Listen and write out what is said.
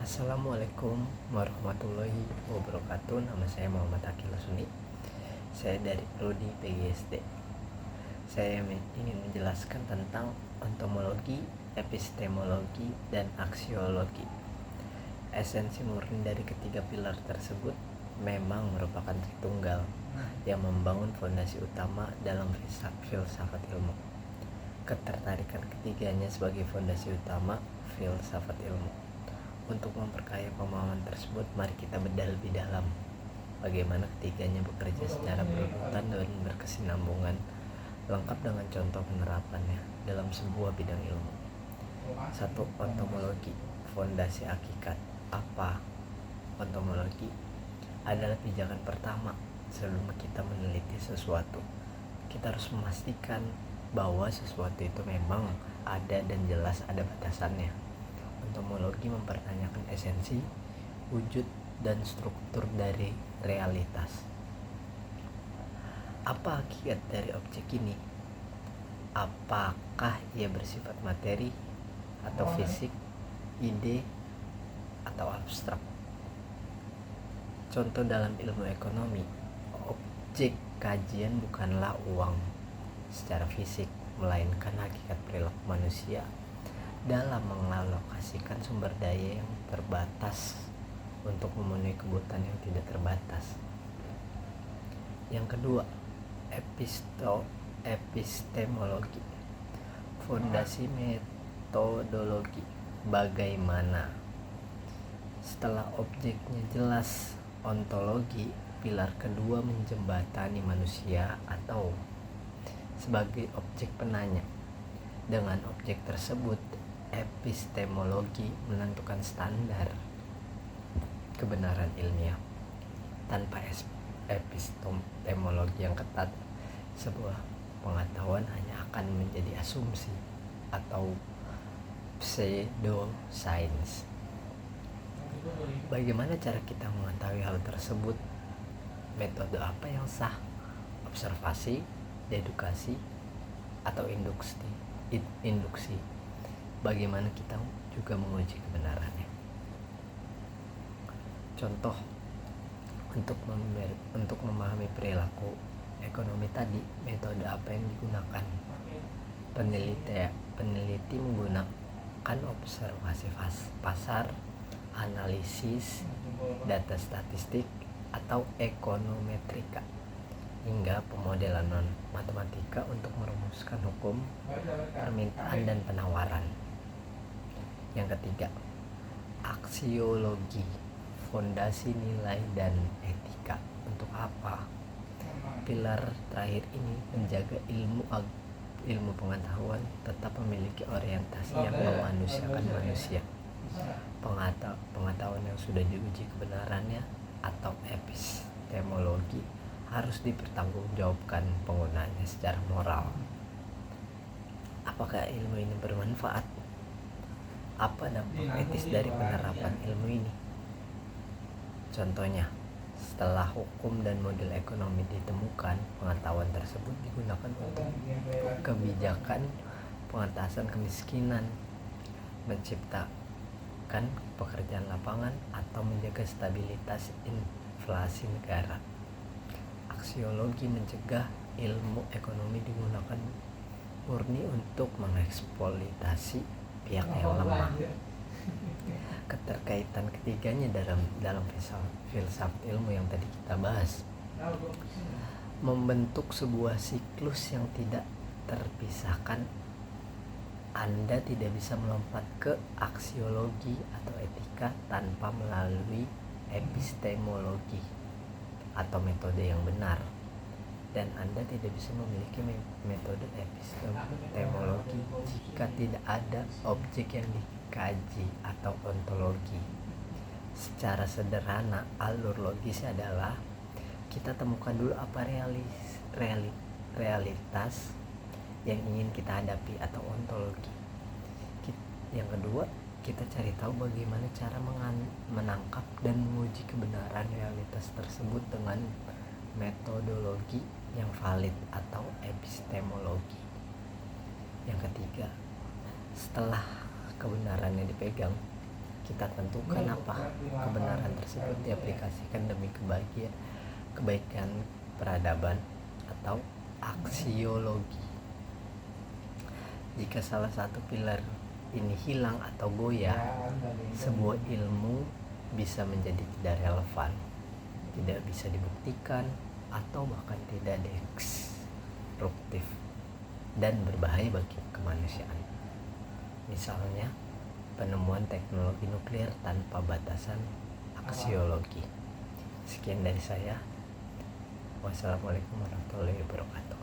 Assalamualaikum warahmatullahi wabarakatuh. Nama saya Muhammad Akil Suni. Saya dari Prodi PGSD. Saya ingin menjelaskan tentang entomologi, epistemologi, dan aksiologi. Esensi murni dari ketiga pilar tersebut memang merupakan tritunggal yang membangun fondasi utama dalam filsafat ilmu. Ketertarikan ketiganya sebagai fondasi utama filsafat ilmu. Untuk memperkaya pemahaman tersebut, mari kita bedah lebih dalam bagaimana ketiganya bekerja secara berurutan dan berkesinambungan, lengkap dengan contoh penerapannya dalam sebuah bidang ilmu. 1. Ontomologi, fondasi hakikat. Apa ontomologi? Adalah pijakan pertama sebelum kita meneliti sesuatu. Kita harus memastikan bahwa sesuatu itu memang ada dan jelas ada batasannya. Entomologi mempertanyakan esensi, wujud, dan struktur dari realitas. Apa hakikat dari objek ini? Apakah ia bersifat materi atau fisik, ide, atau abstrak? Contoh dalam ilmu ekonomi, objek kajian bukanlah uang secara fisik, melainkan hakikat perilaku manusia dalam mengalokasikan sumber daya yang terbatas untuk memenuhi kebutuhan yang tidak terbatas. Yang kedua, epistemologi, fondasi metodologi. Bagaimana? Setelah objeknya jelas, ontologi, pilar kedua menjembatani manusia atau sebagai objek penanya. Dengan objek tersebut, epistemologi menentukan standar kebenaran ilmiah. Tanpa epistemologi yang ketat, sebuah pengetahuan hanya akan menjadi asumsi atau pseudoscience. Bagaimana cara kita mengetahui hal tersebut? Metode apa yang sah? Observasi, dedukasi, atau induksi? Bagaimana kita juga menguji kebenarannya? Contoh, untuk memahami perilaku ekonomi tadi, metode apa yang digunakan? Peneliti menggunakan observasi pasar, analisis data statistik, atau ekonometrika, hingga pemodelan matematika untuk merumuskan hukum permintaan dan penawaran. Yang ketiga, aksiologi, fondasi nilai dan etika. Untuk apa? Pilar terakhir ini menjaga ilmu pengetahuan tetap memiliki orientasi yang memanusiakan manusia. Pengetahuan yang sudah diuji kebenarannya atau epistemologi harus dipertanggungjawabkan penggunaannya secara moral. Apakah ilmu ini bermanfaat? Apa dampak etis dari penerapan ilmu ini? Contohnya, setelah hukum dan model ekonomi ditemukan, pengetahuan tersebut digunakan untuk kebijakan pengentasan kemiskinan, menciptakan pekerjaan lapangan, atau menjaga stabilitas inflasi negara. Aksiologi mencegah ilmu ekonomi digunakan murni untuk mengeksploitasi pihak yang lemah. Keterkaitan ketiganya dalam filsafat ilmu yang tadi kita bahas membentuk sebuah siklus yang tidak terpisahkan. Anda tidak bisa melompat ke aksiologi atau etika tanpa melalui epistemologi atau metode yang benar, dan Anda tidak bisa memiliki metode epistemologi jika tidak ada objek yang dikaji atau ontologi. Secara sederhana, alur logis adalah kita temukan dulu apa realitas yang ingin kita hadapi atau ontologi. Yang kedua, kita cari tahu bagaimana cara menangkap dan menguji kebenaran realitas tersebut dengan metodologi yang valid atau epistemologi. Yang ketiga, setelah kebenarannya dipegang, kita tentukan apa kebenaran tersebut diaplikasikan demi kebaikan peradaban atau aksiologi. Jika salah satu pilar ini hilang atau goyah, sebuah ilmu bisa menjadi tidak relevan, tidak bisa dibuktikan, atau bahkan tidak destruktif dan berbahaya bagi kemanusiaan. Misalnya, penemuan teknologi nuklir tanpa batasan aksiologi. Sekian dari saya. Wassalamualaikum warahmatullahi wabarakatuh.